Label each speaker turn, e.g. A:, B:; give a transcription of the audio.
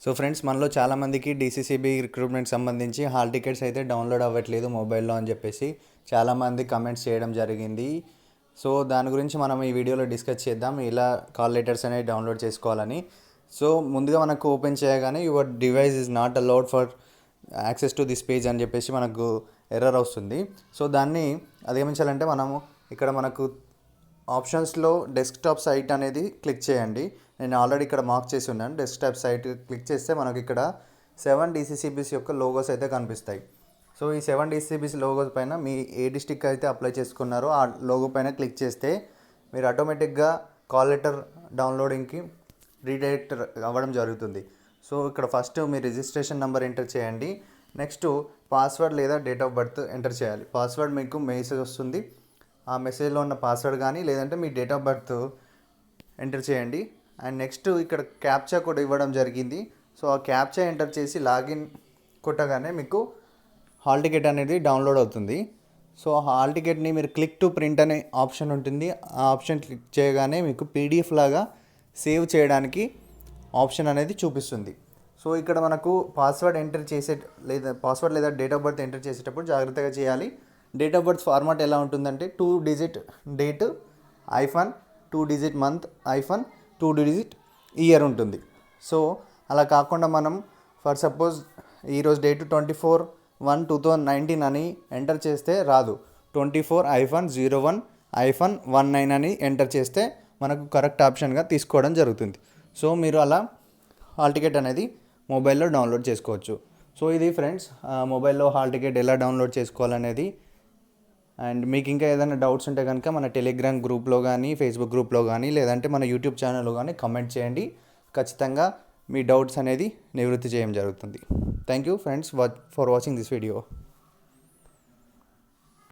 A: So friends, మనలో చాలామందికి DCCB recruitment సంబంధించి హాల్ టికెట్స్ అయితే డౌన్లోడ్ అవ్వట్లేదు మొబైల్లో అని చెప్పేసి చాలామంది కమెంట్స్ చేయడం జరిగింది. సో దాని గురించి మనం ఈ వీడియోలో డిస్కస్ చేద్దాం, ఇలా కాల్ లెటర్స్ అనేవి డౌన్లోడ్ చేసుకోవాలని. సో ముందుగా మనకు ఓపెన్ చేయగానే your device is not allowed for access to this page అని చెప్పేసి మనకు ఎర్రర్ వస్తుంది. సో దాన్ని అదేమించాలంటే మనము ఇక్కడ మనకు ఆప్షన్స్లో డెస్క్టాప్ సైట్ అనేది క్లిక్ చేయండి. నేను ఆల్రెడీ ఇక్కడ మార్క్ చేసి ఉన్నాను. డెస్క్టాప్ సైట్ క్లిక్ చేస్తే మనకి ఇక్కడ 7 డీసీసీబీస్ యొక్క లోగోస్ అయితే కనిపిస్తాయి. సో ఈ 7 డీసీసీబీస్ లోగోస్ పైన మీ ఏ డిస్ట్రిక్ట్ అయితే అప్లై చేసుకున్నారో ఆ లోగో పైన క్లిక్ చేస్తే మీరు ఆటోమేటిక్గా కాల్ లెటర్ డౌన్లోడింగ్కి రీడైరెక్ట్ అవ్వడం జరుగుతుంది. సో ఇక్కడ ఫస్ట్ మీ రిజిస్ట్రేషన్ నెంబర్ ఎంటర్ చేయండి. నెక్స్ట్ పాస్వర్డ్ లేదా డేట్ ఆఫ్ బర్త్ ఎంటర్ చేయాలి. పాస్వర్డ్ మీకు మెసేజ్ వస్తుంది, ఆ మెసేజ్లో ఉన్న పాస్వర్డ్ కానీ లేదంటే మీ డేట్ ఆఫ్ బర్త్ ఎంటర్ చేయండి. అండ్ నెక్స్ట్ ఇక్కడ క్యాప్చా కూడా ఇవ్వడం జరిగింది. సో ఆ క్యాప్చా ఎంటర్ చేసి లాగిన్ కొట్టగానే మీకు హాల్ టికెట్ అనేది డౌన్లోడ్ అవుతుంది. సో హాల్ టికెట్ని మీరు క్లిక్ టు ప్రింట్ అనే ఆప్షన్ ఉంటుంది. ఆ ఆప్షన్ క్లిక్ చేయగానే మీకు పీడిఎఫ్ లాగా సేవ్ చేయడానికి ఆప్షన్ అనేది చూపిస్తుంది. సో ఇక్కడ మనకు పాస్వర్డ్ లేదా డేట్ ఆఫ్ బర్త్ ఎంటర్ చేసేటప్పుడు జాగ్రత్తగా చేయాలి. డేట్ ఆఫ్ బర్త్ ఫార్మాట్ ఎలా ఉంటుందంటే 2 digit date hyphen 2 digit month hyphen 2 digit year ఉంటుంది. సో అలా కాకుండా మనం ఫర్ సపోజ్ ఈరోజు డేట్ 24/1/2019 అని ఎంటర్ చేస్తే రాదు. 24-01-19 అని ఎంటర్ చేస్తే మనకు కరెక్ట్ ఆప్షన్గా తీసుకోవడం జరుగుతుంది. సో మీరు అలా హాల్ టికెట్ అనేది మొబైల్లో డౌన్లోడ్ చేసుకోవచ్చు. సో ఇది ఫ్రెండ్స్, మొబైల్లో హాల్ టికెట్ ఎలా డౌన్లోడ్ చేసుకోవాలనేది. అండ్ మీకు ఇంకా ఏదైనా డౌట్స్ ఉంటే కనుక మన టెలిగ్రామ్ గ్రూప్లో కానీ ఫేస్బుక్ గ్రూప్లో కానీ లేదంటే మన యూట్యూబ్ ఛానల్లో కానీ కమెంట్ చేయండి. ఖచ్చితంగా మీ డౌట్స్ అనేది నివృత్తి చేయడం జరుగుతుంది. Thank you friends for watching this video.